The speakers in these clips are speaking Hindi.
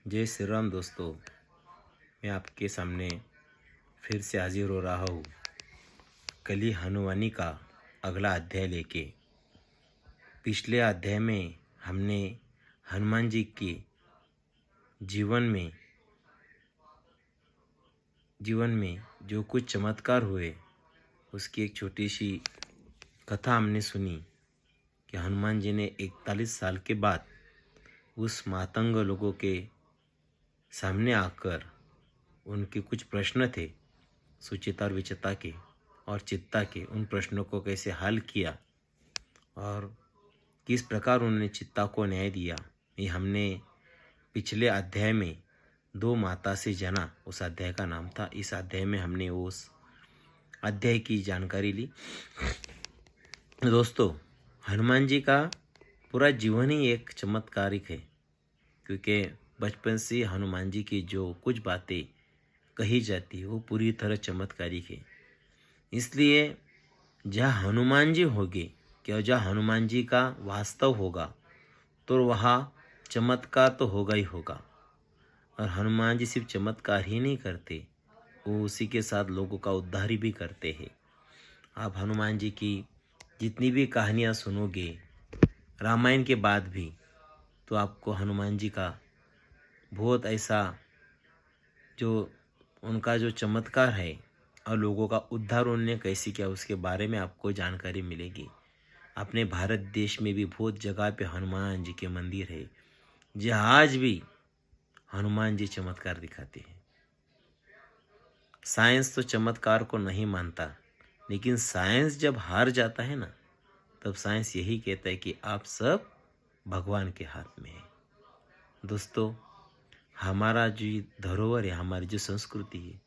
जय श्री राम दोस्तों। मैं आपके सामने फिर से हाजिर हो रहा हूँ कली हनुमानी का अगला अध्याय लेके। पिछले अध्याय में हमने हनुमान जी के जीवन में जो कुछ चमत्कार हुए उसकी एक छोटी सी कथा हमने सुनी कि हनुमान जी ने 41 साल के बाद उस मातंग लोगों के सामने आकर उनके कुछ प्रश्न थे सुचिता और विचिता के और चित्ता के, उन प्रश्नों को कैसे हल किया और किस प्रकार उन्होंने चित्ता को न्याय दिया। ये हमने पिछले अध्याय में दो माता से जना, उस अध्याय का नाम था। इस अध्याय में हमने उस अध्याय की जानकारी ली। दोस्तों, हनुमान जी का पूरा जीवन ही एक चमत्कारिक है, क्योंकि बचपन से हनुमान जी की जो कुछ बातें कही जाती है वो पूरी तरह चमत्कारिक है। इसलिए जहाँ हनुमान जी होंगे, क्या जहाँ हनुमान जी का वास्तव होगा तो वहाँ चमत्कार तो होगा ही होगा। और हनुमान जी सिर्फ चमत्कार ही नहीं करते, वो उसी के साथ लोगों का उद्धार भी करते हैं। आप हनुमान जी की जितनी भी कहानियाँ सुनोगे रामायण के बाद भी, तो आपको हनुमान जी का बहुत ऐसा जो उनका जो चमत्कार है और लोगों का उद्धार उन्होंने कैसे किया उसके बारे में आपको जानकारी मिलेगी। अपने भारत देश में भी बहुत जगह पे हनुमान जी के मंदिर है, जहाँ आज भी हनुमान जी चमत्कार दिखाते हैं। साइंस तो चमत्कार को नहीं मानता, लेकिन साइंस जब हार जाता है ना, तब साइंस यही कहता है कि आप सब भगवान के हाथ में है। दोस्तों, हमारा जो धरोहर है, हमारी जो संस्कृति है,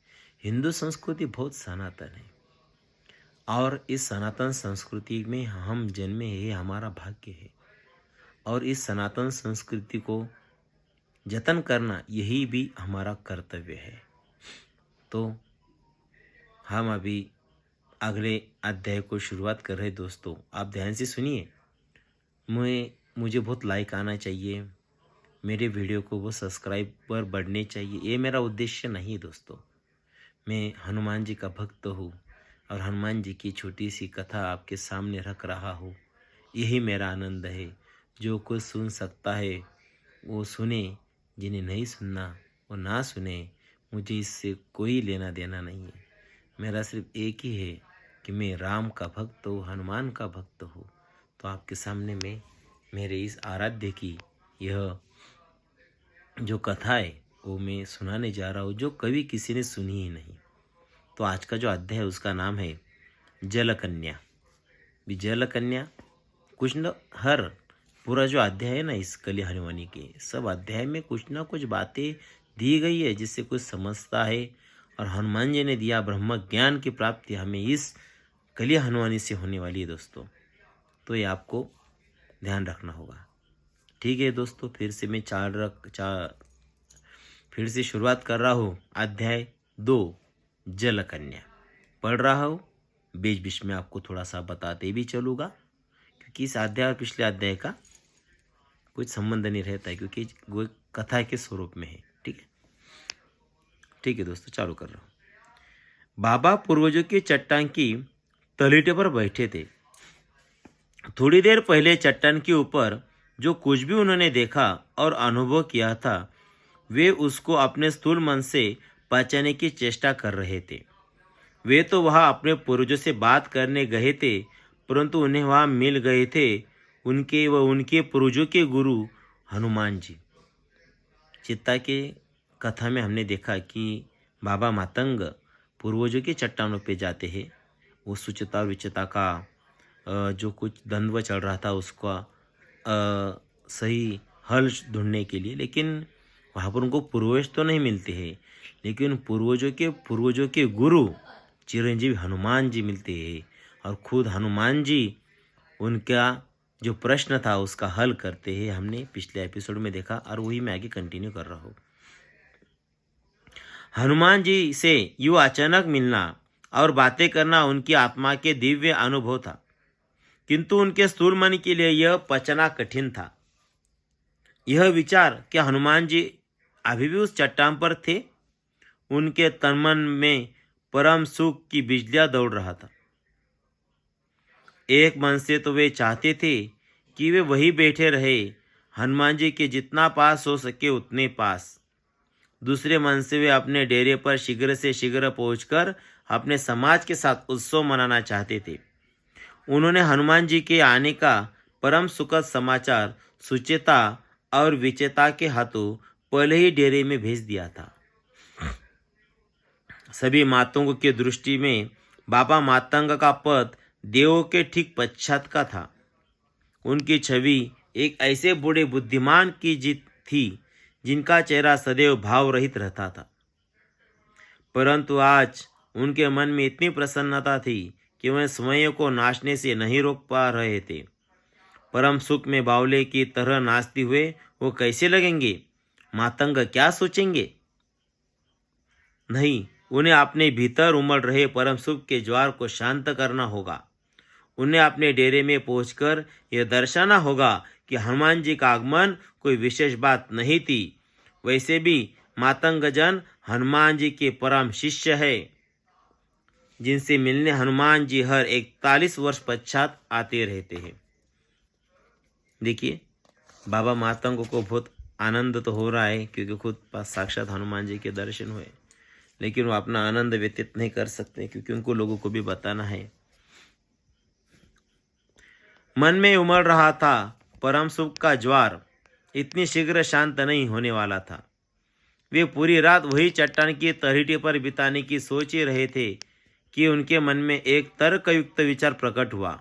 हिंदू संस्कृति बहुत सनातन है और इस सनातन संस्कृति में हम जन्मे हैं, हमारा भाग्य है। और इस सनातन संस्कृति को जतन करना यही भी हमारा कर्तव्य है। तो हम अभी अगले अध्याय को शुरुआत कर रहे हैं। दोस्तों, आप ध्यान से सुनिए। मुझे बहुत लाइक आना चाहिए, मेरे वीडियो को वो सब्सक्राइबर बढ़ने चाहिए। ये मेरा उद्देश्य नहीं है दोस्तों। मैं हनुमान जी का भक्त हूँ और हनुमान जी की छोटी सी कथा आपके सामने रख रहा हूँ। यही मेरा आनंद है। जो कुछ सुन सकता है वो सुने, जिन्हें नहीं सुनना वो ना सुने। मुझे इससे कोई लेना देना नहीं है। मेरा सिर्फ एक ही है कि मैं राम का भक्त हूँ, हनुमान का भक्त हूँ। तो आपके सामने मैं मेरे इस आराध्य की यह जो कथा है वो मैं सुनाने जा रहा हूँ, जो कभी किसी ने सुनी ही नहीं। तो आज का जो अध्याय है उसका नाम है जलकन्या। भी जलकन्या कुछ न हर पूरा जो अध्याय है ना इस कली हनुमानी के, सब अध्याय में कुछ ना कुछ बातें दी गई है जिससे कुछ समझता है। और हनुमान जी ने दिया ब्रह्म ज्ञान की प्राप्ति हमें इस कली हनुमानी से होने वाली है दोस्तों। तो ये आपको ध्यान रखना होगा। ठीक है दोस्तों, फिर से शुरुआत कर रहा हूँ। अध्याय 2 जलकन्या पढ़ रहा हूँ। बीच बीच में आपको थोड़ा सा बताते भी चलूँगा, क्योंकि इस अध्याय और पिछले अध्याय का कुछ संबंध नहीं रहता है, क्योंकि वो कथा के स्वरूप में है। ठीक है दोस्तों, चालू कर रहा हूँ। बाबा पूर्वजों की चट्टान की तलीटे पर बैठे थे। थोड़ी देर पहले चट्टान के ऊपर जो कुछ भी उन्होंने देखा और अनुभव किया था, वे उसको अपने स्थूल मन से पहचानने की चेष्टा कर रहे थे। वे तो वहाँ अपने पूर्वजों से बात करने गए थे, परंतु उन्हें वहाँ मिल गए थे उनके पूर्वजों के गुरु हनुमान जी। चित्ता के कथा में हमने देखा कि बाबा मातंग पूर्वजों की चट्टानों पे जाते हैं। वो सुचिता और विचिता का जो कुछ द्वंद्व चल रहा था उसका सही हल ढूंढने के लिए, लेकिन वहाँ पर उनको पूर्वज तो नहीं मिलते हैं, लेकिन पूर्वजों के गुरु चिरंजीवी हनुमान जी मिलते हैं। और खुद हनुमान जी उनका जो प्रश्न था उसका हल करते हैं। हमने पिछले एपिसोड में देखा और वही मैं आगे कंटिन्यू कर रहा हूँ। हनुमान जी से यूँ अचानक मिलना और बातें करना उनकी आत्मा के दिव्य अनुभव था, किंतु उनके स्थूल मन के लिए यह पचना कठिन था। यह विचार कि हनुमान जी अभी भी उस चट्टान पर थे। उनके तनमन में परम सुख की बिजलियां दौड़ रहा था। एक मन से तो वे चाहते थे कि वे वहीं बैठे रहे, हनुमान जी के जितना पास हो सके उतने पास। दूसरे मन से वे अपने डेरे पर शीघ्र से शीघ्र पहुंचकर अपने समाज के साथ उत्सव मनाना चाहते थे। उन्होंने हनुमान जी के आने का परम सुखद समाचार सुचेता और विचेता के हाथों पहले ही डेरे में भेज दिया था। सभी मातंगों की दृष्टि में बाबा मातंग का पद देवों के ठीक पश्चात का था। उनकी छवि एक ऐसे बूढ़े बुद्धिमान की जीत थी जिनका चेहरा सदैव भाव रहित रहता था। परंतु आज उनके मन में इतनी प्रसन्नता थी कि वह स्वयं को नाचने से नहीं रोक पा रहे थे। परम सुख में बावले की तरह नाचते हुए वो कैसे लगेंगे? मातंग क्या सोचेंगे? नहीं, उन्हें अपने भीतर उमड़ रहे परम सुख के ज्वार को शांत करना होगा। उन्हें अपने डेरे में पहुंचकर यह दर्शाना होगा कि हनुमान जी का आगमन कोई विशेष बात नहीं थी। वैसे भी मातंगजन हनुमान जी के परम शिष्य है, जिनसे मिलने हनुमान जी हर 41 वर्ष पश्चात आते रहते हैं। देखिए, बाबा मातंग को बहुत आनंद तो हो रहा है क्योंकि खुद पास साक्षात हनुमान जी के दर्शन हुए, लेकिन वो अपना आनंद व्यतीत नहीं कर सकते क्योंकि उनको लोगों को भी बताना है। मन में उमड़ रहा था परम सुख का ज्वार इतनी शीघ्र शांत नहीं होने वाला था। वे पूरी रात वही चट्टान की तलहटी पर बिताने की सोच ही रहे थे कि उनके मन में एक तर्कयुक्त विचार प्रकट हुआ।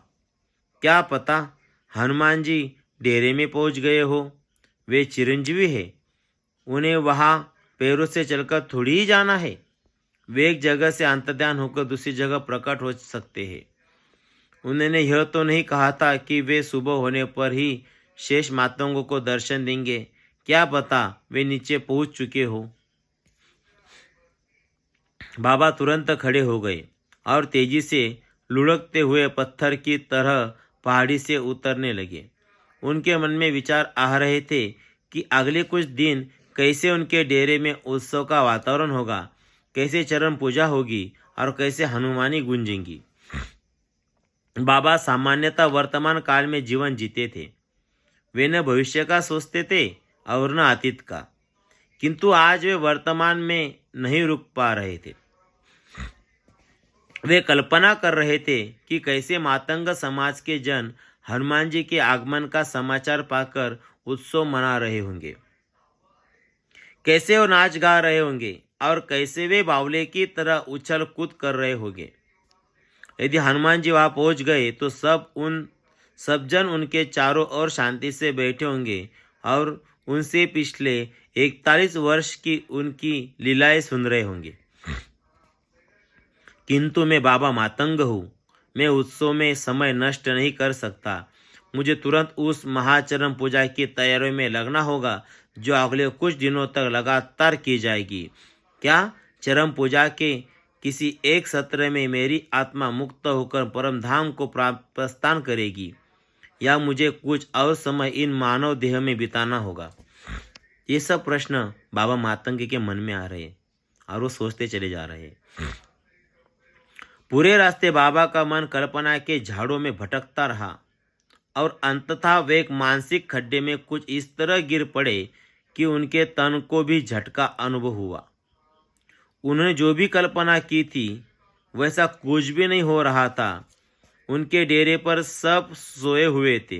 क्या पता हनुमान जी डेरे में पहुंच गए हो। वे चिरंजीवी है, उन्हें वहां पैरों से चलकर थोड़ी ही जाना है। वे एक जगह से अंतर्ध्यान होकर दूसरी जगह प्रकट हो सकते हैं। उन्होंने यह तो नहीं कहा था कि वे सुबह होने पर ही शेष मातंगों को दर्शन देंगे। क्या पता वे नीचे पहुंच चुके हो। बाबा तुरंत खड़े हो गए और तेजी से लुढ़कते हुए पत्थर की तरह पहाड़ी से उतरने लगे। उनके मन में विचार आ रहे थे कि अगले कुछ दिन कैसे उनके डेरे में उत्सव का वातावरण होगा, कैसे चरण पूजा होगी और कैसे हनुमानी गूंजेंगी। बाबा सामान्यतः वर्तमान काल में जीवन जीते थे। वे न भविष्य का सोचते थे और न अतीत का, किंतु आज वे वर्तमान में नहीं रुक पा रहे थे। वे कल्पना कर रहे थे कि कैसे मातंग समाज के जन हनुमान जी के आगमन का समाचार पाकर उत्सव मना रहे होंगे, कैसे वो नाच गा रहे होंगे और कैसे वे बावले की तरह उछल कूद कर रहे होंगे। यदि हनुमान जी वहां पहुंच गए तो सब जन उनके चारों ओर शांति से बैठे होंगे और उनसे पिछले 41 वर्ष की उनकी लीलाएं सुन रहे होंगे। किंतु मैं बाबा मातंग हूँ, मैं उत्सव में समय नष्ट नहीं कर सकता। मुझे तुरंत उस महाचरण पूजा की तैयारियों में लगना होगा जो अगले कुछ दिनों तक लगातार की जाएगी। क्या चरम पूजा के किसी एक सत्र में मेरी आत्मा मुक्त होकर परम धाम को प्रस्थान करेगी, या मुझे कुछ और समय इन मानव देह में बिताना होगा? ये सब प्रश्न बाबा मातंग के मन में आ रहे और वो सोचते चले जा रहे। पूरे रास्ते बाबा का मन कल्पना के झाड़ों में भटकता रहा और अंततः वे एक मानसिक खड्डे में कुछ इस तरह गिर पड़े कि उनके तन को भी झटका अनुभव हुआ। उन्होंने जो भी कल्पना की थी वैसा कुछ भी नहीं हो रहा था। उनके डेरे पर सब सोए हुए थे,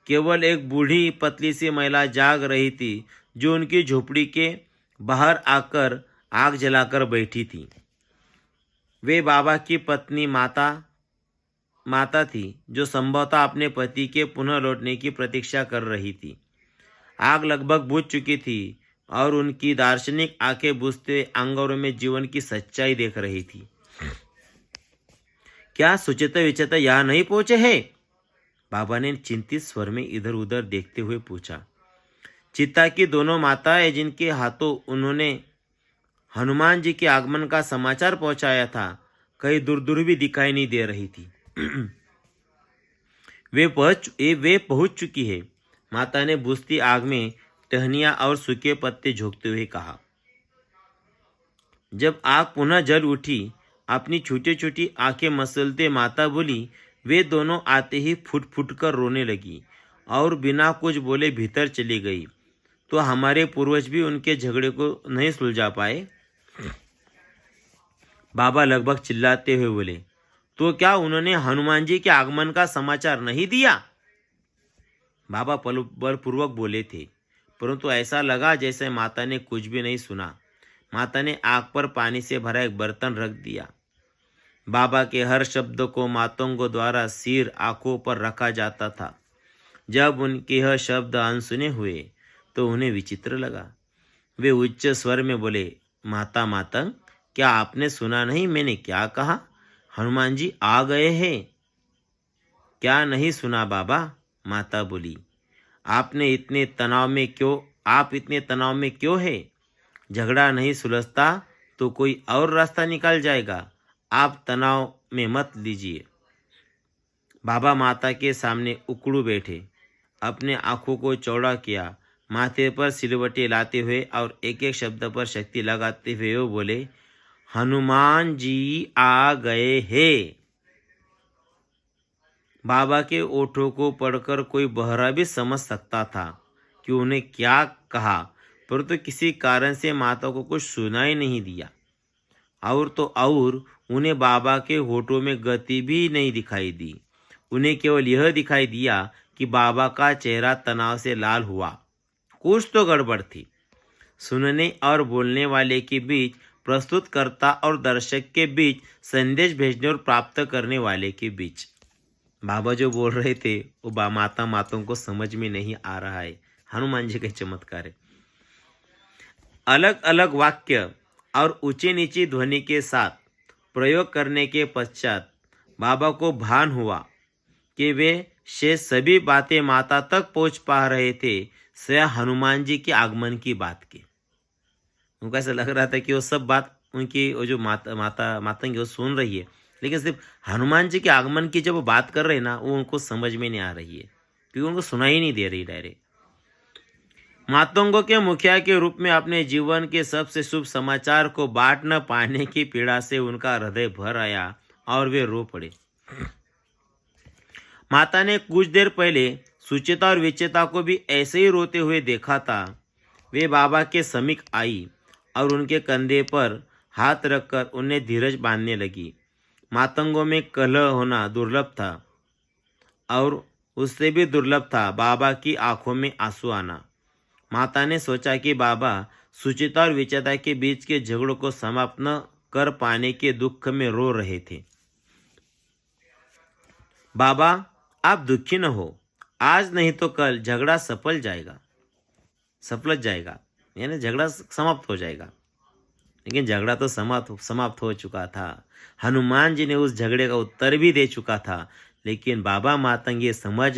केवल एक बूढ़ी पतली सी महिला जाग रही थी जो उनकी झोपड़ी के बाहर आकर आग जलाकर बैठी थी। वे बाबा की पत्नी माता थी जो संभवतः अपने पति के पुनः लौटने की प्रतीक्षा कर रही थी। आग लगभग बुझ चुकी थी और उनकी दार्शनिक आंखें बुझते अंगारों में जीवन की सच्चाई देख रही थी। क्या सुचेता विचेता यहाँ नहीं पहुंचे हैं? बाबा ने चिंतित स्वर में इधर उधर देखते हुए पूछा। चित्ता की दोनों माताएं जिनके हाथों उन्होंने हनुमान जी के आगमन का समाचार पहुंचाया था, कहीं दूर दूर भी दिखाई नहीं दे रही थी। वे पहुंच चुकी है। माता ने बुझती आग में टहनियाँ और सूखे पत्ते झोंकते हुए कहा। जब आग पुनः जल उठी, अपनी छोटी छोटी आंखें मसलते माता बोली, वे दोनों आते ही फुट फुट कर रोने लगी और बिना कुछ बोले भीतर चली गई। तो हमारे पूर्वज भी उनके झगड़े को नहीं सुलझा पाए? बाबा लगभग चिल्लाते हुए बोले, तो क्या उन्होंने हनुमान जी के आगमन का समाचार नहीं दिया? बाबा बलपूर्वक बोले थे, परंतु ऐसा लगा जैसे माता ने कुछ भी नहीं सुना। माता ने आग पर पानी से भरा एक बर्तन रख दिया। बाबा के हर शब्द को मातंगों द्वारा सिर आंखों पर रखा जाता था। जब उनके यह शब्द अनसुने हुए तो उन्हें विचित्र लगा। वे उच्च स्वर में बोले, माता मातंग, क्या आपने सुना नहीं मैंने क्या कहा? हनुमान जी आ गए हैं। क्या नहीं सुना बाबा? माता बोली, आप इतने तनाव में क्यों है? झगड़ा नहीं सुलझता तो कोई और रास्ता निकाल जाएगा। आप तनाव में मत लीजिए। बाबा माता के सामने उकड़ू बैठे, अपने आंखों को चौड़ा किया, माथे पर सिलवटें लाते हुए और एक एक शब्द पर शक्ति लगाते हुए वो बोले, हनुमान जी आ गए हैं। बाबा के ओठों को पढ़कर कोई बहरा भी समझ सकता था कि उन्हें क्या कहा, परंतु किसी कारण से माता को कुछ सुनाई नहीं दिया। और तो और उन्हें बाबा के होठों में गति भी नहीं दिखाई दी। उन्हें केवल यह दिखाई दिया कि बाबा का चेहरा तनाव से लाल हुआ। कुछ तो गड़बड़ थी। सुनने और बोलने वाले के बीच, प्रस्तुतकर्ता और दर्शक के बीच, संदेश भेजने और प्राप्त करने वाले के बीच। बाबा जो बोल रहे थे वो माताओं को समझ में नहीं आ रहा है। हनुमान जी का चमत्कार है। अलग अलग वाक्य और ऊंची नीची ध्वनि के साथ प्रयोग करने के पश्चात बाबा को भान हुआ कि वे शेष सभी बातें माता तक पहुंच पा रहे थे, स्वयं हनुमान जी के आगमन की बात की। उनको ऐसा लग रहा था कि वो सब बात उनकी वो जो मातंगी वो सुन रही है, लेकिन सिर्फ हनुमान जी के आगमन की जब वो बात कर रहे हैं ना, वो उनको समझ में नहीं आ रही है, क्योंकि उनको सुनाई नहीं दे रही डायरेक्ट। मातंगों के मुखिया के रूप में अपने जीवन के सबसे शुभ समाचार को बांट न पाने की पीड़ा से उनका हृदय भर आया और वे रो पड़े। माता ने कुछ देर पहले सुचेता और विचेता को भी ऐसे ही रोते हुए देखा था। वे बाबा के समीप आई और उनके कंधे पर हाथ रखकर उन्हें धीरज बांधने लगी। मातंगों में कलह होना दुर्लभ था और उससे भी दुर्लभ था बाबा की आंखों में आंसू आना। माता ने सोचा कि बाबा सुचिता और विचेता के बीच के झगड़ों को समाप्त न कर पाने के दुख में रो रहे थे। बाबा, आप दुखी न हो, आज नहीं तो कल झगड़ा सफल जाएगा, यानी झगड़ा समाप्त हो जाएगा। लेकिन झगड़ा तो समाप्त हो चुका था। हनुमान जी ने उस झगड़े का उत्तर भी दे चुका था, लेकिन बाबा मातंग ये समझा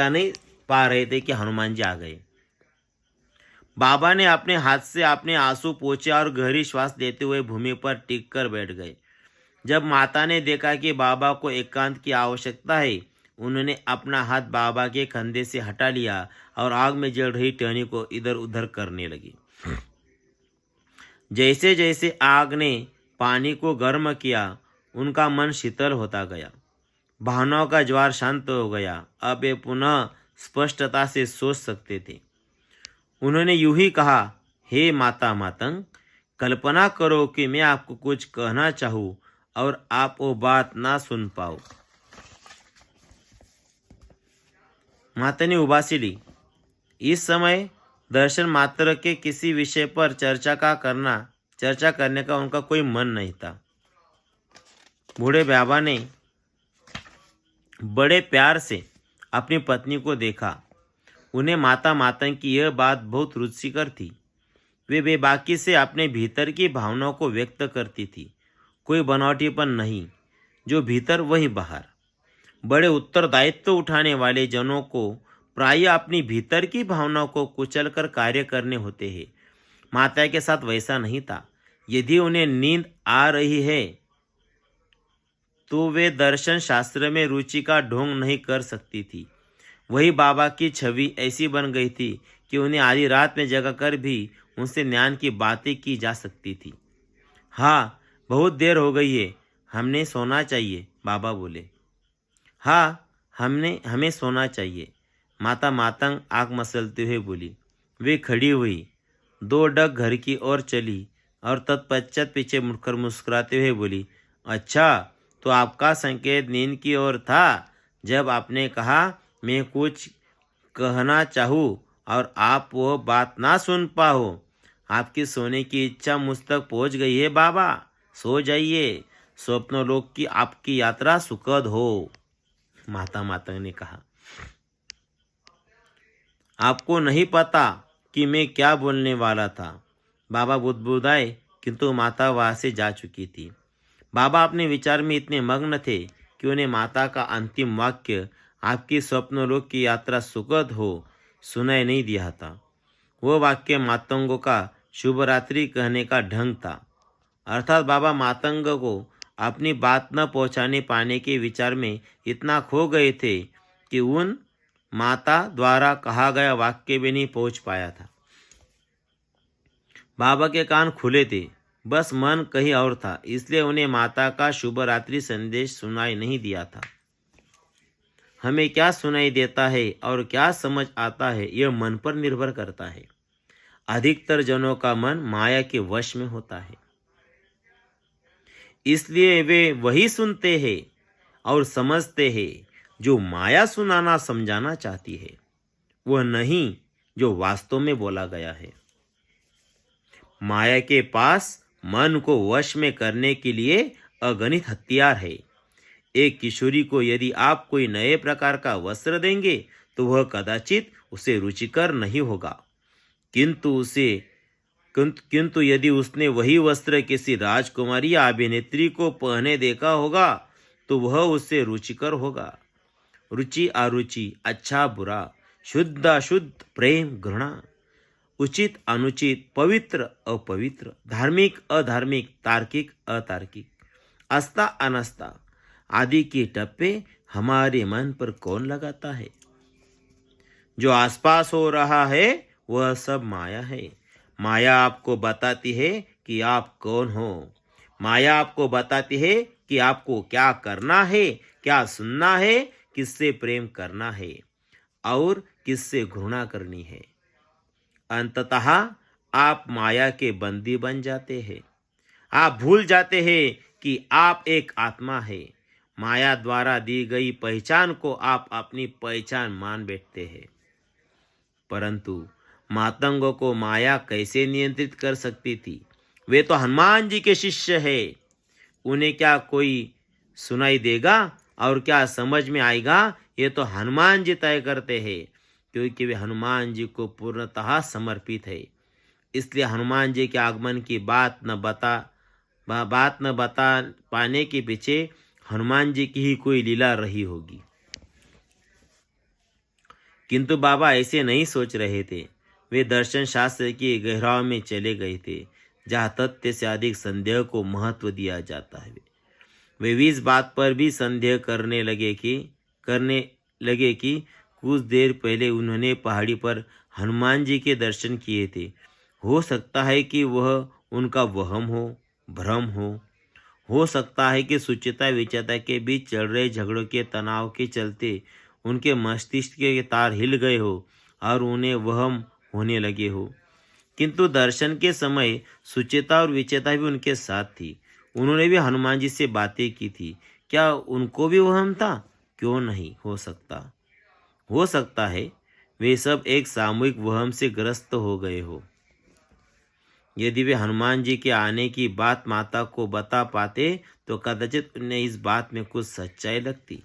नहीं पा रहे थे कि हनुमान जी आ गए। बाबा ने अपने हाथ से अपने आंसू पोंछे और गहरी श्वास लेते हुए भूमि पर टिक कर बैठ गए। जब माता ने देखा कि बाबा को एकांत की आवश्यकता है, उन्होंने अपना हाथ बाबा के कंधे से हटा लिया और आग में जल रही टहनी को इधर उधर करने लगी। जैसे जैसे आग ने पानी को गर्म किया, उनका मन शीतल होता गया। भावनाओं का ज्वार शांत हो गया। अब वे पुनः स्पष्टता से सोच सकते थे। उन्होंने यूं ही कहा, हे माता मातंग, कल्पना करो कि मैं आपको कुछ कहना चाहूँ और आप वो बात ना सुन पाओ। माता ने उबासी ली। इस समय दर्शन मात्र के किसी विषय पर चर्चा करने का उनका कोई मन नहीं था। बूढ़े बाबा ने बड़े प्यार से अपनी पत्नी को देखा। उन्हें माता मातंग की यह बात बहुत रुचिकर थी। वे बेबाकी से अपने भीतर की भावनाओं को व्यक्त करती थी, कोई बनावटीपन नहीं, जो भीतर वही बाहर। बड़े उत्तरदायित्व उठाने वाले जनों को प्राय अपनी भीतर की भावनाओं को कुचलकर कार्य करने होते हैं। माता के साथ वैसा नहीं था। यदि उन्हें नींद आ रही है तो वे दर्शन शास्त्र में रुचि का ढोंग नहीं कर सकती थी। वही बाबा की छवि ऐसी बन गई थी कि उन्हें आधी रात में जगाकर भी उनसे ज्ञान की बातें की जा सकती थी। हाँ, बहुत देर हो गई है, हमने सोना चाहिए, बाबा बोले। हाँ, हमें सोना चाहिए, माता मातंग आँख मसलते हुए बोली। वे खड़ी हुई, 2 डग घर की ओर चली और तत्पश्चात पीछे मुड़कर मुस्कुराते हुए बोली, अच्छा, तो आपका संकेत नींद की ओर था। जब आपने कहा मैं कुछ कहना चाहूँ और आप वो बात ना सुन पाओ, आपकी सोने की इच्छा मुझ तक पहुँच गई है बाबा। सो जाइए, स्वप्नलोक की आपकी यात्रा सुखद हो। माता मातंग ने कहा। आपको नहीं पता कि मैं क्या बोलने वाला था, बाबा बुदबुदाए, किंतु माता वहाँ से जा चुकी थी। बाबा अपने विचार में इतने मग्न थे कि उन्हें माता का अंतिम वाक्य, आपकी स्वप्नलोक की यात्रा सुखद हो, सुनाई नहीं दिया था। वो वाक्य मातंगों का शुभ रात्रि कहने का ढंग था। अर्थात बाबा मातंग को अपनी बात न पहुंचाने पाने के विचार में इतना खो गए थे कि उन माता द्वारा कहा गया वाक्य भी नहीं पहुंच पाया था। बाबा के कान खुले थे, बस मन कहीं और था, इसलिए उन्हें माता का शुभ रात्रि संदेश सुनाई नहीं दिया था। हमें क्या सुनाई देता है और क्या समझ आता है, यह मन पर निर्भर करता है। अधिकतर जनों का मन माया के वश में होता है, इसलिए वे वही सुनते हैं और समझते हैं जो माया सुनाना समझाना चाहती है, वह नहीं जो वास्तव में बोला गया है। माया के पास मन को वश में करने के लिए अगणित हथियार है। एक किशोरी को यदि आप कोई नए प्रकार का वस्त्र देंगे तो वह कदाचित उसे रुचिकर नहीं होगा, किंतु यदि उसने वही वस्त्र किसी राजकुमारी या अभिनेत्री को पहने देखा होगा तो वह उससे रुचिकर होगा। रुचि अरुचि, अच्छा बुरा, शुद्ध अशुद्ध, प्रेम घृणा, उचित अनुचित, पवित्र अपवित्र, धार्मिक अधार्मिक, तार्किक अतार्किक, आस्था अनास्था आदि के टप्पे हमारे मन पर कौन लगाता है? जो आसपास हो रहा है वह सब माया है। माया आपको बताती है कि आप कौन हो। माया आपको बताती है कि आपको क्या करना है, क्या सुनना है, किससे प्रेम करना है और किससे घृणा करनी है। अंततः आप माया के बंदी बन जाते हैं। आप भूल जाते हैं कि आप एक आत्मा है। माया द्वारा दी गई पहचान को आप अपनी पहचान मान बैठते हैं। परंतु मातंगों को माया कैसे नियंत्रित कर सकती थी? वे तो हनुमान जी के शिष्य हैं। उन्हें क्या कोई सुनाई देगा और क्या समझ में आएगा, ये तो हनुमान जी तय करते हैं, क्योंकि वे हनुमान जी को पूर्णतः समर्पित है। इसलिए हनुमान जी के आगमन की बात न बता पाने के पीछे हनुमान जी की ही कोई लीला रही होगी। किंतु बाबा ऐसे नहीं सोच रहे थे। वे दर्शन शास्त्र की गहराई में चले गए थे, जहाँ तथ्य से अधिक संदेह को महत्व दिया जाता है। वे इस बात पर भी संदेह करने लगे कि कुछ देर पहले उन्होंने पहाड़ी पर हनुमान जी के दर्शन किए थे। हो सकता है कि वह उनका वहम हो, भ्रम हो सकता है कि सुचिता विचेता के बीच चल रहे झगड़ों के तनाव के चलते उनके मस्तिष्क के तार हिल गए हो और उन्हें वहम होने लगे हो। किंतु दर्शन के समय सुचेता और विचेता भी उनके साथ थी। उन्होंने भी हनुमान जी से बातें की थी। क्या उनको भी वहम था? क्यों नहीं हो सकता है वे सब एक सामूहिक वहम से ग्रस्त हो गए हो। यदि वे हनुमान जी के आने की बात माता को बता पाते तो कदाचित उन्हें इस बात में कुछ सच्चाई लगती,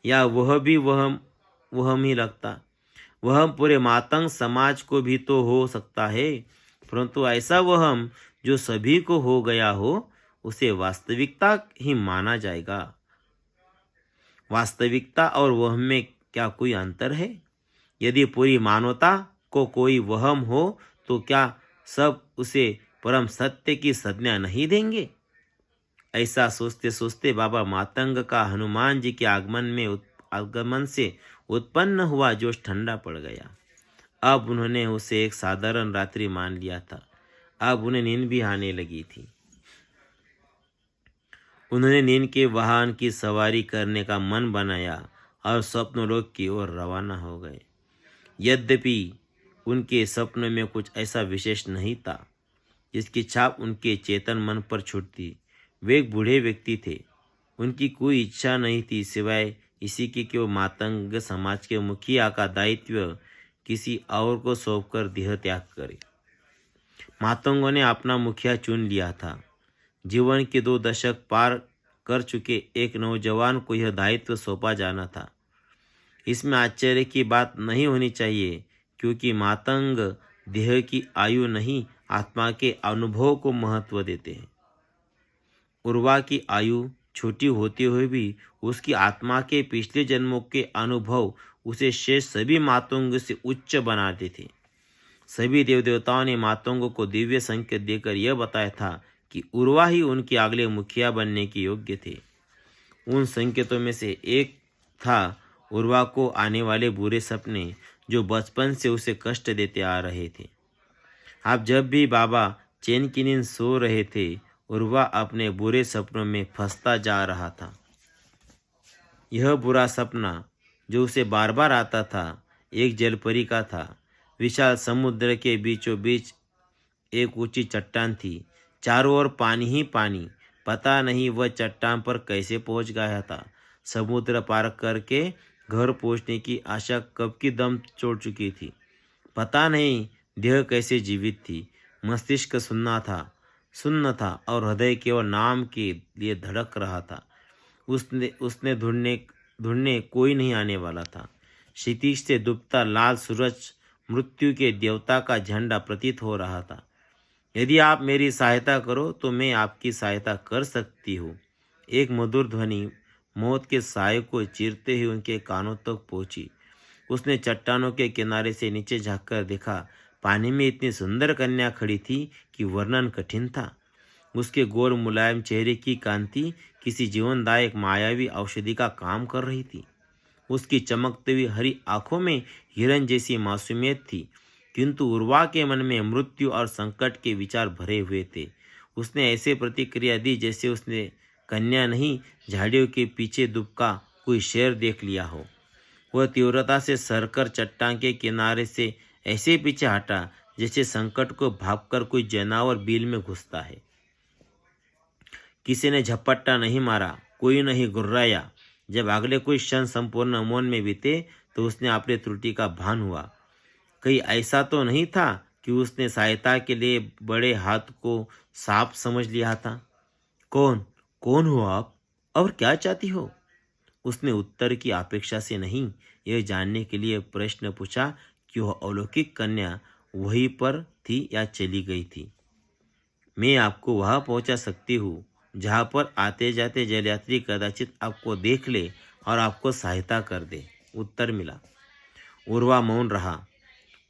या वह भी वहम ही लगता। वहम पूरे मातंग समाज को भी तो हो सकता है, परंतु ऐसा वहम जो सभी को हो गया हो उसे वास्तविकता ही माना जाएगा। वास्तविकता और वहम में क्या कोई अंतर है? यदि पूरी मानवता को कोई वहम हो तो क्या सब उसे परम सत्य की संज्ञा नहीं देंगे? ऐसा सोचते सोचते बाबा मातंग का हनुमान जी के आगमन से उत्पन्न हुआ जोश ठंडा पड़ गया। अब उन्होंने उसे एक साधारण रात्रि मान लिया था। अब उन्हें नींद भी आने लगी थी। उन्होंने नींद के वाहन की सवारी करने का मन बनाया और स्वप्नलोक की ओर रवाना हो गए। यद्यपि उनके सपनों में कुछ ऐसा विशेष नहीं था जिसकी छाप उनके चेतन मन पर छूटती। वे एक बूढ़े व्यक्ति थे। उनकी कोई इच्छा नहीं थी सिवाय इसी की कि वो मातंग समाज के मुखिया का दायित्व किसी और को सौंपकर देह त्याग करे। मातंगों ने अपना मुखिया चुन लिया था। जीवन के 2 दशक पार कर चुके एक नौजवान को यह दायित्व सौंपा जाना था। इसमें आश्चर्य की बात नहीं होनी चाहिए, क्योंकि मातंग देह की आयु नहीं, आत्मा के अनुभव को महत्व देते हैं। उर्वा की आयु छोटी होते हुए भी उसकी आत्मा के पिछले जन्मों के अनुभव उसे शेष सभी मातंग से उच्च बनाते थे। सभी देव देवताओं ने मातंगों को दिव्य संकेत देकर यह बताया था कि उर्वा ही उनके अगले मुखिया बनने के योग्य थे। उन संकेतों में से एक था उर्वा को आने वाले बुरे सपने, जो बचपन से उसे कष्ट देते आ रहे थे। अब जब भी बाबा चैन की नींद सो रहे थे, उर्वा अपने बुरे सपनों में फंसता जा रहा था। यह बुरा सपना जो उसे बार बार आता था, एक जलपरी का था। विशाल समुद्र के बीचों बीच एक ऊंची चट्टान थी। चारों ओर पानी ही पानी। पता नहीं वह चट्टान पर कैसे पहुंच गया था। समुद्र पार करके घर पहुंचने की आशा कब की दम छोड़ चुकी थी। पता नहीं देह कैसे जीवित थी। मस्तिष्क सुन्न था और हृदय केवल नाम के लिए धड़क रहा था। उसने ढूंढने कोई नहीं आने वाला था। क्षितिज से डूबता लाल सूरज मृत्यु के देवता का झंडा प्रतीत हो रहा था। यदि आप मेरी सहायता करो तो मैं आपकी सहायता कर सकती हूँ। एक मधुर ध्वनि मौत के साय को चीरते ही उनके कानों तक पहुंची। उसने चट्टानों के किनारे से नीचे झांककर देखा। पानी में इतनी सुंदर कन्या खड़ी थी कि वर्णन कठिन था। उसके गोल मुलायम चेहरे की कांति किसी जीवनदायक मायावी औषधि का काम कर रही थी। उसकी चमकती हुई हरी आंखों में हिरन जैसी मासूमियत थी, किंतु उर्वा के मन में मृत्यु और संकट के विचार भरे हुए थे। उसने ऐसे प्रतिक्रिया दी जैसे उसने कन्या नहीं, झाड़ियों के पीछे दुबका कोई शेर देख लिया हो। वह तीव्रता से सरकर चट्टान के किनारे से ऐसे पीछे हटा जैसे संकट को भागकर कोई जानवर बिल में घुसता है। किसी ने झपट्टा नहीं मारा, कोई नहीं गुर्राया। जब अगले कुछ क्षण संपूर्ण मौन में बीते तो उसने अपनी त्रुटि का भान हुआ। कहीं ऐसा तो नहीं था कि उसने सहायता के लिए बड़े हाथ को सांप समझ लिया था। कौन हो आप और क्या चाहती हो? उसने उत्तर की अपेक्षा से नहीं, यह जानने के लिए प्रश्न पूछा कि वह अलौकिक कन्या वहीं पर थी या चली गई थी। मैं आपको वहां पहुंचा सकती हूँ जहां पर आते जाते जलयात्री कदाचित आपको देख ले और आपको सहायता कर दे, उत्तर मिला। उर्वा मौन रहा।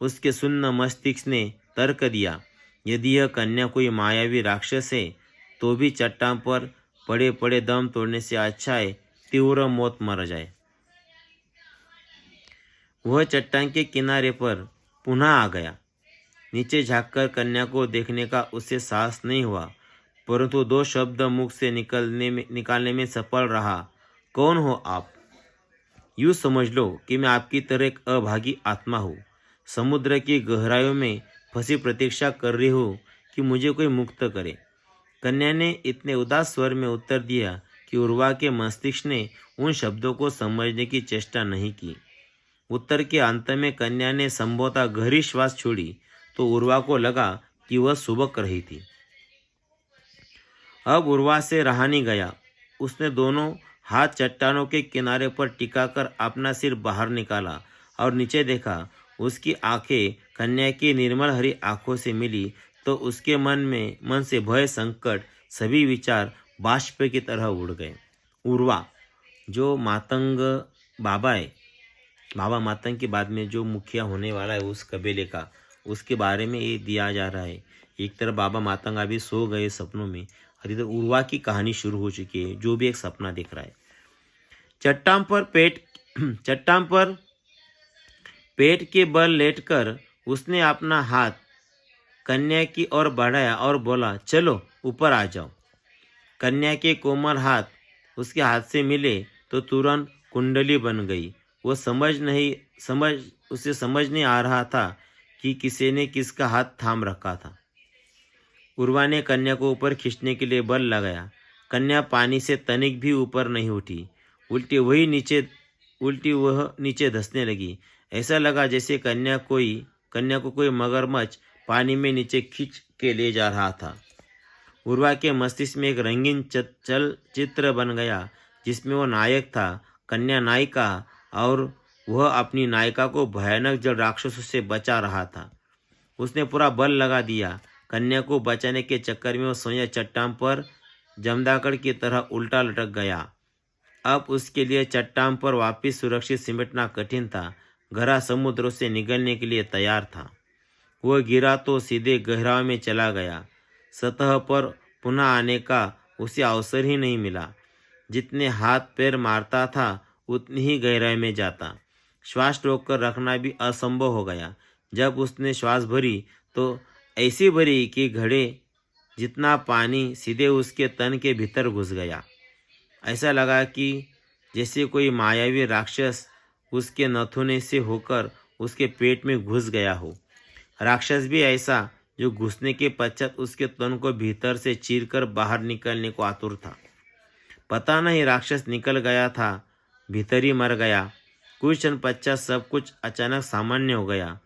उसके सुन्न मस्तिष्क ने तर्क दिया, यदि यह कन्या कोई मायावी राक्षस है तो भी चट्टान पर पड़े पड़े दम तोड़ने से अच्छा है तीव्र मौत मर जाए। वह चट्टान के किनारे पर पुनः आ गया। नीचे झांककर कन्या को देखने का उससे साहस नहीं हुआ, परंतु 2 शब्द मुख से निकालने में सफल रहा। कौन हो आप? यूँ समझ लो कि मैं आपकी तरह एक अभागी आत्मा हूँ, समुद्र की गहराइयों में फंसी प्रतीक्षा कर रही हूँ कि मुझे कोई मुक्त करे। कन्या ने इतने उदास स्वर में उत्तर दिया कि उर्वा के मस्तिष्क ने उन शब्दों को समझने की चेष्टा नहीं की। उत्तर के अंत में कन्या ने संभवतः गहरी श्वास छोड़ी तो उर्वा को लगा कि वह सुबक रही थी। अब उर्वा से रहा नहीं गया। उसने दोनों हाथ चट्टानों के किनारे पर टिकाकर अपना सिर बाहर निकाला और नीचे देखा। उसकी आंखें कन्या की निर्मल हरी आंखों से मिली तो उसके मन से भय, संकट, सभी विचार बाष्प की तरह उड़ गए। उर्वा जो मातंग बाबा है, बाबा मातंग के बाद में जो मुखिया होने वाला है उस कबीले का, उसके बारे में ये दिया जा रहा है। एक तरफ बाबा मातंग अभी सो गए सपनों में और इधर उर्वा की कहानी शुरू हो चुकी है, जो भी एक सपना दिख रहा है। चट्टान पर पेट के बल लेटकर उसने अपना हाथ कन्या की ओर बढ़ाया और बोला, चलो ऊपर आ जाओ। कन्या के कोमल हाथ उसके हाथ से मिले तो तुरंत कुंडली बन गई। वो उसे समझ नहीं आ रहा था कि किसी ने किसका हाथ थाम रखा था। उर्वा ने कन्या को ऊपर खींचने के लिए बल लगाया। कन्या पानी से तनिक भी ऊपर नहीं उठी, उल्टी वह नीचे धंसने लगी। ऐसा लगा जैसे कन्या को कोई मगरमच्छ पानी में नीचे खींच के ले जा रहा था। उर्वा के मस्तिष्क में एक रंगीन चल चित्र बन गया, जिसमें वो नायक था, कन्या नायिका, और वह अपनी नायिका को भयानक जल राक्षसों से बचा रहा था। उसने पूरा बल लगा दिया। कन्या को बचाने के चक्कर में वो सोया चट्टान पर जमदाकड़ की तरह उल्टा लटक गया। अब उसके लिए चट्टान पर वापस सुरक्षित सिमटना कठिन था। गहरा समुद्रों से निकलने के लिए तैयार था। वह गिरा तो सीधे गहराई में चला गया। सतह पर पुनः आने का उसे अवसर ही नहीं मिला। जितने हाथ पैर मारता था उतनी ही गहराई में जाता। श्वास रोककर रखना भी असंभव हो गया। जब उसने श्वास भरी तो ऐसी भरी कि घड़े जितना पानी सीधे उसके तन के भीतर घुस गया। ऐसा लगा कि जैसे कोई मायावी राक्षस उसके नथुने से होकर उसके पेट में घुस गया हो। राक्षस भी ऐसा, जो घुसने के पश्चात उसके तन को भीतर से चीरकर बाहर निकलने को आतुर था। पता नहीं राक्षस निकल गया था, भीतर ही मर गया। कुछ क्षण पश्चात सब कुछ अचानक सामान्य हो गया।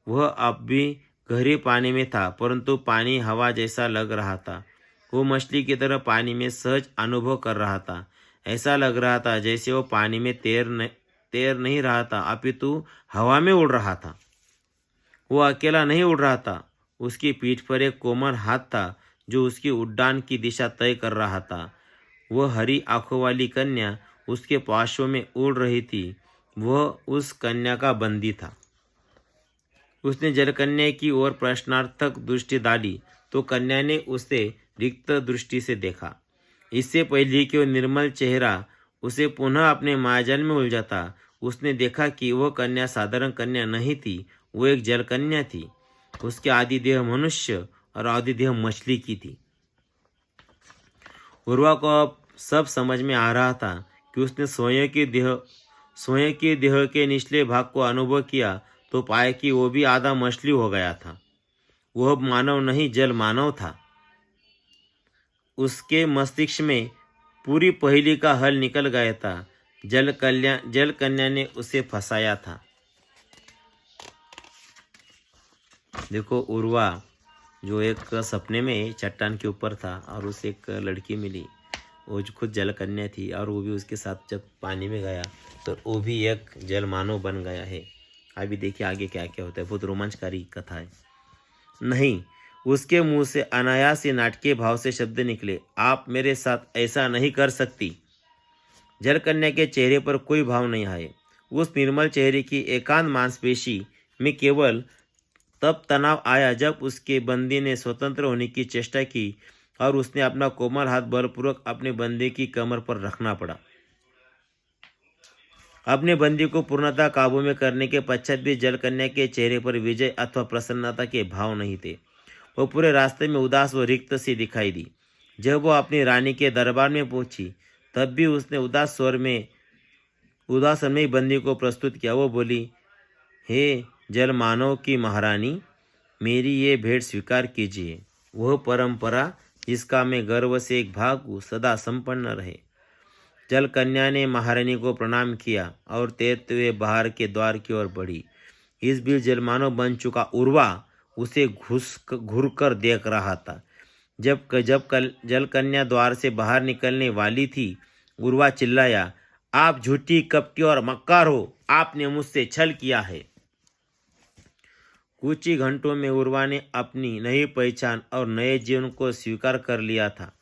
वह अब भी गहरे पानी में था, परंतु पानी हवा जैसा लग रहा था। वो मछली की तरह पानी में सहज अनुभव कर रहा था। ऐसा लग रहा था जैसे वो पानी में तैर नहीं रहा था, अपितु हवा में उड़ रहा था। वो अकेला नहीं उड़ रहा था। उसकी पीठ पर एक कोमल हाथ था जो उसकी उड्डान की दिशा तय कर रहा था। वह हरी आंखों वाली कन्या उसके पार्श्व में उड़ रही थी। वह उस कन्या का बंदी था। उसने जलकन्या की ओर प्रश्नार्थक दृष्टि डाली तो कन्या ने उसे रिक्त दृष्टि से देखा। इससे पहले कि वह निर्मल चेहरा उसे पुनः अपने मायाजाल में उलझाता, उसने देखा कि वह कन्या साधारण कन्या नहीं थी, वो एक जलकन्या थी। उसके आदि देह मनुष्य और आदि देह मछली की थी। उर्वा को अब सब समझ में आ रहा था कि उसने स्वयं के देह के निचले भाग को अनुभव किया तो पाया कि वो भी आधा मछली हो गया था। वह मानव नहीं, जल मानव था। उसके मस्तिष्क में पूरी पहेली का हल निकल गया था। जल कन्या ने उसे फंसाया था। देखो, उर्वा जो एक सपने में चट्टान के ऊपर था और उसे एक लड़की मिली, वो जो खुद जल कन्या थी, और वो भी उसके साथ जब पानी में गया तो वो भी एक जल मानव बन गया है। अभी देखिए आगे क्या क्या होता है। बहुत रोमांचकारी कथा है। नहीं, उसके मुंह से अनायास ही नाटकीय भाव से शब्द निकले, आप मेरे साथ ऐसा नहीं कर सकती। जलकन्या के चेहरे पर कोई भाव नहीं आए। उस निर्मल चेहरे की एकांत मांसपेशी में केवल तब तनाव आया जब उसके बंदी ने स्वतंत्र होने की चेष्टा की और उसने अपना कोमल हाथ बलपूर्वक अपने बंदी की कमर पर रखना पड़ा। अपने बंदी को पूर्णतः काबू में करने के पश्चात भी जलकन्या के चेहरे पर विजय अथवा प्रसन्नता के भाव नहीं थे। वो पूरे रास्ते में उदास व रिक्त सी दिखाई दी। जब वो अपनी रानी के दरबार में पहुंची तब भी उसने उदासन में बंदी को प्रस्तुत किया। वो बोली, हे जल मानव की महारानी, मेरी ये भेंट स्वीकार कीजिए। वह परंपरा जिसका मैं गर्व से एक भाग हूँ सदा संपन्न रहे। जल कन्या ने महारानी को प्रणाम किया और तैरते हुए बाहर के द्वार की ओर बढ़ी। इस बीच जलमानव बन चुका उर्वा उसे घूर कर देख रहा था। जब जल कन्या द्वार से बाहर निकलने वाली थी, उर्वा चिल्लाया, आप झूठी, कपटी और मक्कार हो, आपने मुझसे छल किया है। कुछ ही घंटों में उर्वा ने अपनी नई पहचान और नए जीवन को स्वीकार कर लिया था।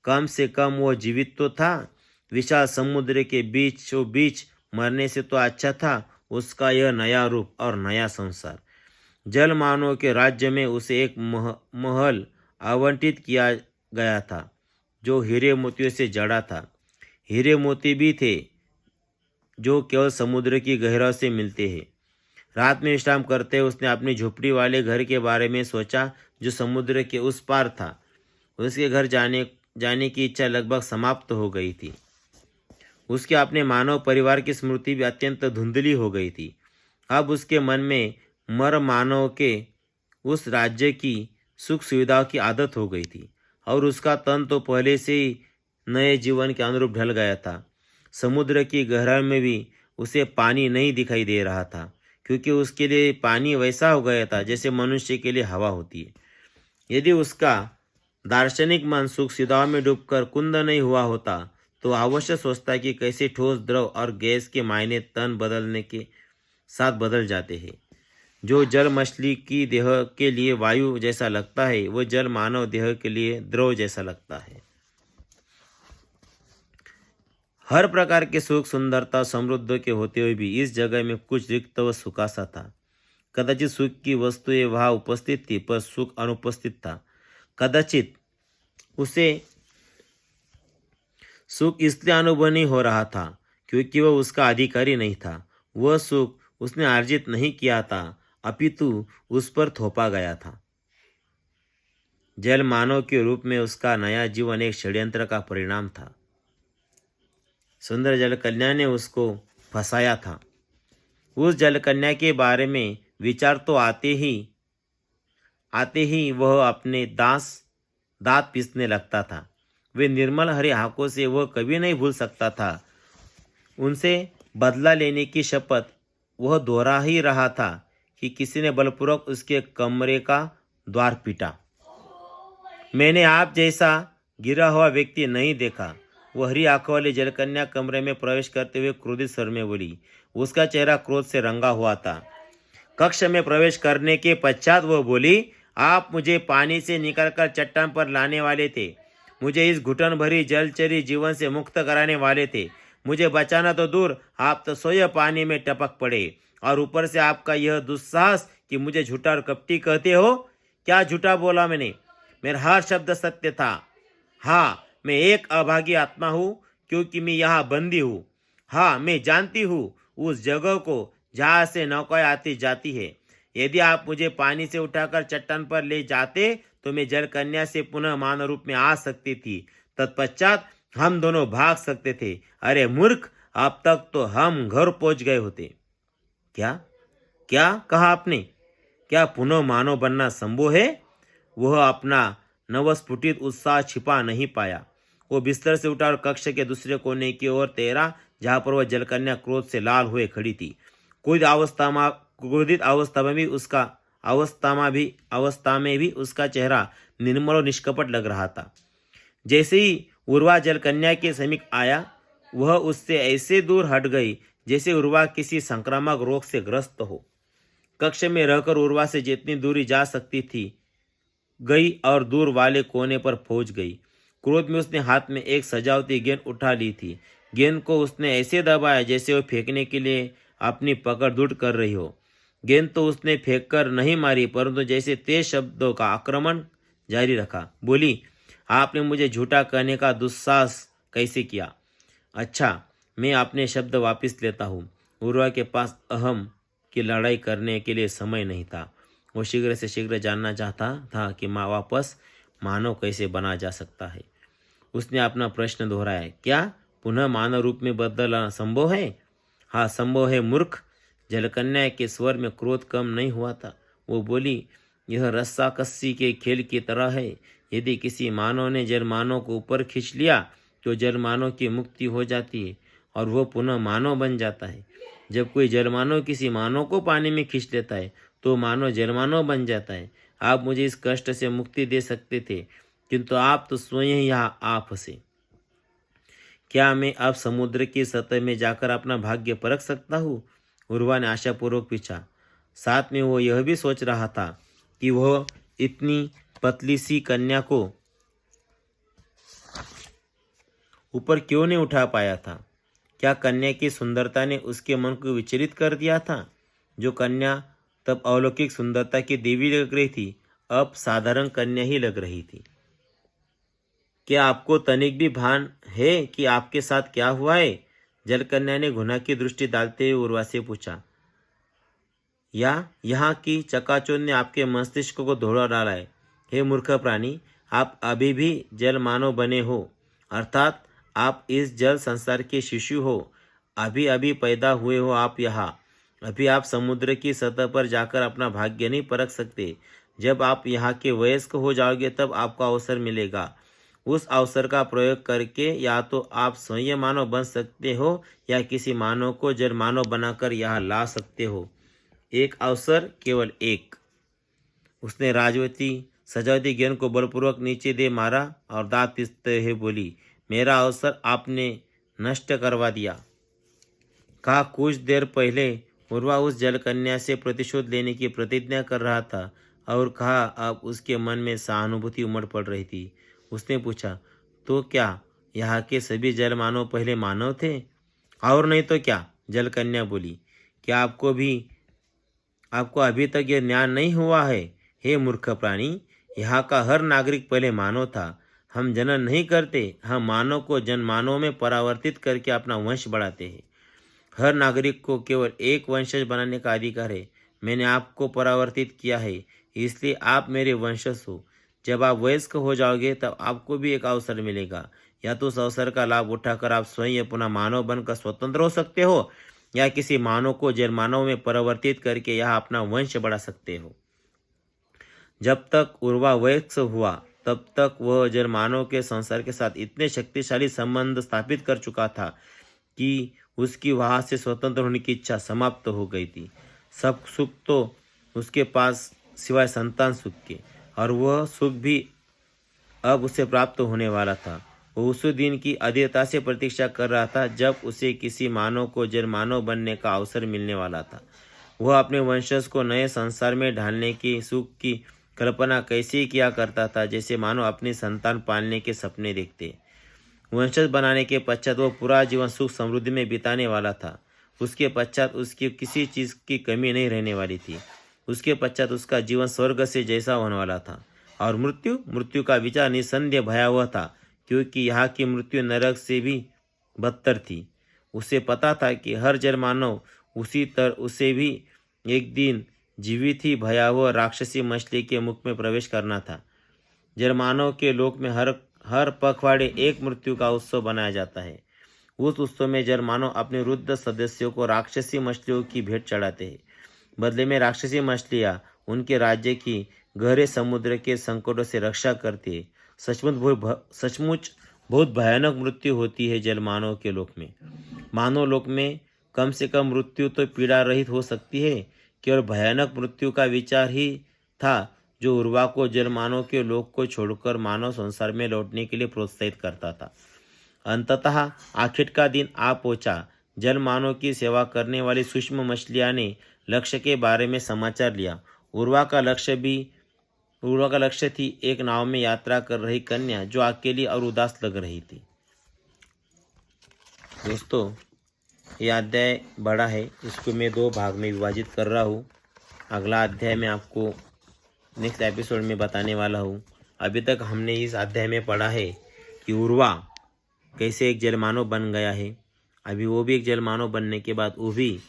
कम से कम वो जीवित तो था। विशाल समुद्र के बीच मरने से तो अच्छा था उसका यह नया रूप और नया संसार। जल मानव के राज्य में उसे एक महल आवंटित किया गया था जो हीरे मोतियों से जड़ा था। हीरे मोती भी थे जो केवल समुद्र की गहराई से मिलते हैं। रात में विश्राम करते हुए उसने अपनी झोपड़ी वाले घर के बारे में सोचा जो समुद्र के उस पार था। उसके घर जाने की इच्छा लगभग समाप्त हो गई थी। उसके अपने मानव परिवार की स्मृति भी अत्यंत धुंधली हो गई थी। अब उसके मन में मर मानव के उस राज्य की सुख सुविधाओं की आदत हो गई थी और उसका तन तो पहले से ही नए जीवन के अनुरूप ढल गया था। समुद्र की गहराई में भी उसे पानी नहीं दिखाई दे रहा था, क्योंकि उसके लिए पानी वैसा हो गया था जैसे मनुष्य के लिए हवा होती है। यदि उसका दार्शनिक मन सुख सुविधाओं में डूबकर कुंद नहीं हुआ होता तो अवश्य सोचता कि कैसे ठोस द्रव और गैस के मायने तन बदलने के साथ बदल जाते हैं। जो जल मछली की देह के लिए वायु जैसा लगता है, वो जल मानव देह के लिए द्रव जैसा लगता है। हर प्रकार के सुख सुंदरता समृद्ध के होते हुए भी इस जगह में कुछ रिक्त व सुखासा था। कदाचित सुख की वस्तुएं वहां उपस्थित थी पर सुख अनुपस्थित था। कदाचित उसे सुख इसलिए अनुभव नहीं हो रहा था क्योंकि वह उसका अधिकारी नहीं था। वह सुख उसने अर्जित नहीं किया था, अपितु उस पर थोपा गया था। जल मानव के रूप में उसका नया जीवन एक षड्यंत्र का परिणाम था। सुंदर जलकन्या ने उसको फंसाया था। उस जलकन्या के बारे में विचार तो आते ही वह अपने दांत पीसने लगता था। वे निर्मल हरे आंखों से वह कभी नहीं भूल सकता था। उनसे बदला लेने की शपथ वह दोहरा ही रहा था कि किसी ने बलपूर्वक उसके कमरे का द्वार पीटा। मैंने आप जैसा गिरा हुआ व्यक्ति नहीं देखा। वह हरी आंखों वाली जलकन्या कमरे में प्रवेश करते हुए क्रोधित स्वर में बोली। उसका चेहरा क्रोध से रंगा हुआ था। कक्ष में प्रवेश करने के पश्चात वह बोली, आप मुझे पानी से निकालकर चट्टान पर लाने वाले थे। मुझे इस घुटन भरी जलचरी जीवन से मुक्त कराने वाले थे। मुझे बचाना तो दूर, आप तो स्वयं पानी में टपक पड़े। और ऊपर से आपका यह दुस्साहस कि मुझे झूठा और कपटी कहते हो। क्या झूठा बोला मैंने? मेरा हर शब्द सत्य था। हाँ, मैं एक अभागी आत्मा हूँ क्योंकि मैं यहाँ बंदी हूँ। हाँ, मैं जानती हूँ उस जगह को जहाँ से नौकाएं आती जाती है। यदि आप मुझे पानी से उठाकर चट्टान पर ले जाते तो मैं जल कन्या से पुनः मानव रूप में आ सकती थी। तत्पश्चात हम दोनों भाग सकते थे। अरे मूर्ख, अब तक तो हम घर पहुंच गए होते। क्या क्या कहा आपने? क्या पुनः मानव बनना संभव है? वह अपना नवस्फुटित उत्साह छिपा नहीं पाया। वो बिस्तर से उठा और कक्ष के दूसरे कोने की ओर तेरा, जहां पर वह जलकन्या क्रोध से लाल हुए खड़ी थी। क्रोधित अवस्था में भी उसका चेहरा निर्मल और निष्कपट लग रहा था। जैसे ही उर्वा जलकन्या के समीप आया, वह उससे ऐसे दूर हट गई जैसे उर्वा किसी संक्रामक रोग से ग्रस्त हो। कक्ष में रहकर उर्वा से जितनी दूरी जा सकती थी गई और दूर वाले कोने पर पहुंच गई। क्रोध में उसने हाथ में एक सजावटी गेंद उठा ली थी। गेंद को उसने ऐसे दबाया जैसे वह फेंकने के लिए अपनी पकड़ दृढ़ कर रही हो। गेंद तो उसने फेंक कर नहीं मारी, परंतु जैसे तेज शब्दों का आक्रमण जारी रखा। बोली, आपने मुझे झूठा कहने का दुस्साहस कैसे किया? अच्छा, मैं अपने शब्द वापस लेता हूँ। उर्वा के पास अहम की लड़ाई करने के लिए समय नहीं था। वो शीघ्र से शीघ्र जानना चाहता था कि माँ वापस मानव कैसे बना जा सकता है। उसने अपना प्रश्न दोहराया, क्या पुनः मानव रूप में बदलना संभव है? हाँ, संभव है मूर्ख। जलकन्या के स्वर में क्रोध कम नहीं हुआ था। वो बोली, यह रस्साकस्सी के खेल की तरह है। यदि किसी मानव ने जलमानव को ऊपर खींच लिया तो जलमानव की मुक्ति हो जाती है और वह पुनः मानव बन जाता है। जब कोई जलमानव किसी मानव को पानी में खींच लेता है तो मानव जलमानव बन जाता है। आप मुझे इस कष्ट से मुक्ति दे सकते थे, किंतु आप तो स्वयं यहाँ आ फंसे। क्या मैं अब समुद्र की सतह में जाकर अपना भाग्य परख सकता हूँ? उर्वा ने आशापूर्वक पूछा। साथ में वो यह भी सोच रहा था कि वह इतनी पतली सी कन्या को ऊपर क्यों नहीं उठा पाया था। क्या कन्या की सुंदरता ने उसके मन को विचलित कर दिया था? जो कन्या तब अलौकिक सुंदरता की देवी लग रही थी, अब साधारण कन्या ही लग रही थी। क्या आपको तनिक भी भान है कि आपके साथ क्या हुआ है? जलकन्या ने घुना की दृष्टि डालते हुए उर्वा से पूछा। या यहाँ की चकाचौंध ने आपके मस्तिष्क को दौड़ा डाला है। हे मूर्ख प्राणी, आप अभी भी जल मानव बने हो, अर्थात आप इस जल संसार के शिशु हो। अभी अभी पैदा हुए हो आप यहाँ। अभी आप समुद्र की सतह पर जाकर अपना भाग्य नहीं परख सकते। जब आप यहाँ के वयस्क हो जाओगे तब आपको अवसर मिलेगा। उस अवसर का प्रयोग करके या तो आप स्वयं मानव बन सकते हो या किसी मानव को जल मानव बनाकर यहाँ ला सकते हो। एक अवसर, केवल एक। उसने राजवती सजावती गेंद को बलपूर्वक नीचे दे मारा और दांत पीसते हुए बोली, मेरा अवसर आपने नष्ट करवा दिया। कहा, कुछ देर पहले उर्वा उस जलकन्या से प्रतिशोध लेने की प्रतिज्ञा कर रहा था और कहा अब उसके मन में सहानुभूति उमड़ पड़ रही थी। उसने पूछा, तो क्या यहाँ के सभी जल मानव पहले मानव थे? और नहीं तो क्या, जलकन्या बोली। क्या आपको अभी तक यह ज्ञान नहीं हुआ है? हे मूर्ख प्राणी, यहाँ का हर नागरिक पहले मानव था। हम जनन नहीं करते, हम मानव को जनमानव में परावर्तित करके अपना वंश बढ़ाते हैं। हर नागरिक को केवल एक वंशज बनाने का अधिकार है। मैंने आपको परावर्तित किया है, इसलिए आप मेरे वंशज हो। जब आप वयस्क हो जाओगे तब आपको भी एक अवसर मिलेगा। या तो उस अवसर का लाभ उठाकर आप स्वयं पुनः मानव बनकर स्वतंत्र हो सकते हो या किसी मानव को जल मानव में परिवर्तित करके यहाँ अपना वंश बढ़ा सकते हो। जब तक उर्वा वयस्क हुआ तब तक वह जल मानव के संसार के साथ इतने शक्तिशाली संबंध स्थापित कर चुका था कि उसकी वहाँ से स्वतंत्र होने की इच्छा समाप्त हो गई थी। सब सुख तो उसके पास सिवाय संतान सुख के, और वह सुख भी अब उसे प्राप्त होने वाला था। वो उस दिन की अधीरता से प्रतीक्षा कर रहा था जब उसे किसी मानव को जल मानव बनने का अवसर मिलने वाला था। वह अपने वंशज को नए संसार में ढालने की सुख की कल्पना कैसे किया करता था, जैसे मानो अपनी संतान पालने के सपने देखते। वंशज बनाने के पश्चात वह पूरा जीवन सुख समृद्धि में बिताने वाला था। उसके पश्चात उसकी किसी चीज़ की कमी नहीं रहने वाली थी। उसके पश्चात उसका जीवन स्वर्ग से जैसा होने वाला था। और मृत्यु का विचार निसंदेह भयावह था, क्योंकि यहाँ की मृत्यु नरक से भी बदतर थी। उसे पता था कि हर जल मानव उसी तरह उसे भी एक दिन जीवित ही भयावह राक्षसी मछली के मुख में प्रवेश करना था। जल मानव के लोक में हर पखवाड़े एक मृत्यु का उत्सव बनाया जाता है। उस उत्सव में जल मानव अपने वृद्ध सदस्यों को राक्षसी मछलियों की भेंट चढ़ाते हैं। बदले में राक्षसी मछलियाँ उनके राज्य की गहरे समुद्र के संकटों से रक्षा करती है। सचमुच बहुत भयानक मृत्यु होती है जल मानव के लोक में। मानव लोक में कम से कम मृत्यु तो पीड़ा रहित हो सकती है। केवल भयानक मृत्यु का विचार ही था जो उर्वा को जल मानव के लोक को छोड़कर मानव संसार में लौटने के लिए प्रोत्साहित करता था। अंततः आखिर का दिन आ पहुंचा। जल मानव की सेवा करने वाली सूक्ष्म मछलियाँ ने लक्ष्य के बारे में समाचार लिया। उर्वा का लक्ष्य थी एक नाव में यात्रा कर रही कन्या जो अकेली और उदास लग रही थी। दोस्तों, ये अध्याय बड़ा है, इसको मैं 2 भाग में विभाजित कर रहा हूँ। अगला अध्याय मैं आपको नेक्स्ट एपिसोड में बताने वाला हूँ। अभी तक हमने इस अध्याय में पढ़ा है कि उर्वा कैसे एक जलमानव बन गया है। अभी वो भी एक जलमानव बनने के बाद वो भी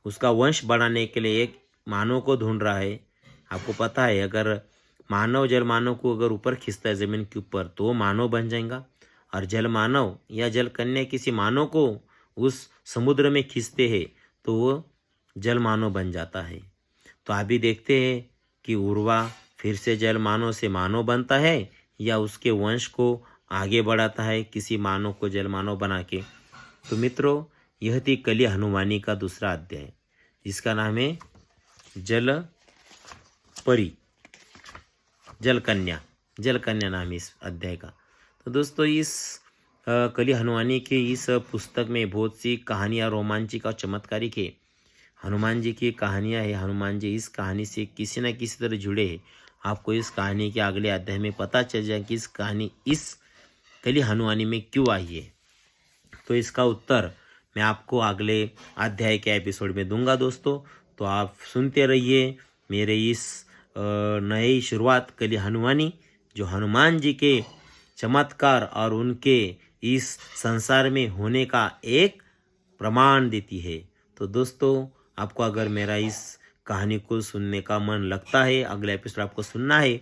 उसका वंश बढ़ाने के लिए एक मानव को ढूंढ रहा है। आपको पता है, अगर मानव जल मानव को अगर ऊपर खींचता है ज़मीन के ऊपर तो वो मानव बन जाएगा, और जल मानव या जल कन्या किसी मानव को उस समुद्र में खींचते हैं तो वो जल मानव बन जाता है। तो अभी देखते हैं कि उर्वा फिर से जल मानव से मानव बनता है या उसके वंश को आगे बढ़ाता है किसी मानव को जल मानव बना के। तो मित्रों, यह थी कली हनुमानी का दूसरा अध्याय, जिसका नाम है जल परी, जल कन्या नाम है इस अध्याय का। तो दोस्तों, इस कली हनुमानी के इस पुस्तक में बहुत सी कहानियाँ रोमांचिक और चमत्कारिक है। हनुमान जी की कहानियाँ है। हनुमान जी इस कहानी से किसी न किसी तरह जुड़े हैं। आपको इस कहानी के अगले अध्याय में पता चल जाए कि इस कहानी इस कली हनुमानी में क्यों आई है। तो इसका उत्तर मैं आपको अगले अध्याय के एपिसोड में दूंगा दोस्तों। तो आप सुनते रहिए मेरे इस नई शुरुआत कली हनुमानी, जो हनुमान जी के चमत्कार और उनके इस संसार में होने का एक प्रमाण देती है। तो दोस्तों, आपको अगर मेरा इस कहानी को सुनने का मन लगता है, अगला एपिसोड आपको सुनना है,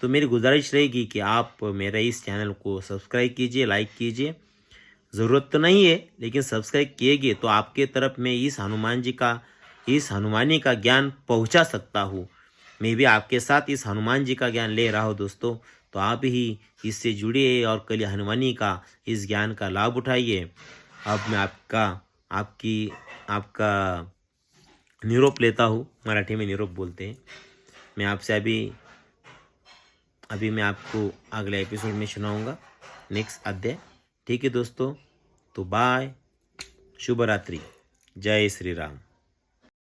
तो मेरी गुजारिश रहेगी कि आप मेरे इस चैनल को सब्सक्राइब कीजिए, लाइक कीजिए। ज़रूरत तो नहीं है, लेकिन सब्सक्राइब किएगे तो आपके तरफ मैं इस हनुमानी का ज्ञान पहुंचा सकता हूँ। मैं भी आपके साथ इस हनुमान जी का ज्ञान ले रहा हूँ दोस्तों, तो आप ही इससे जुड़िए और कल हनुमानी का इस ज्ञान का लाभ उठाइए। अब मैं आपका निरोप लेता हूँ, मराठी में निरोप बोलते हैं। मैं आपसे अभी मैं आपको अगले एपिसोड में सुनाऊंगा नेक्स्ट अध्याय। ठीक है दोस्तों, तो बाय, शुभ रात्रि, जय श्री राम।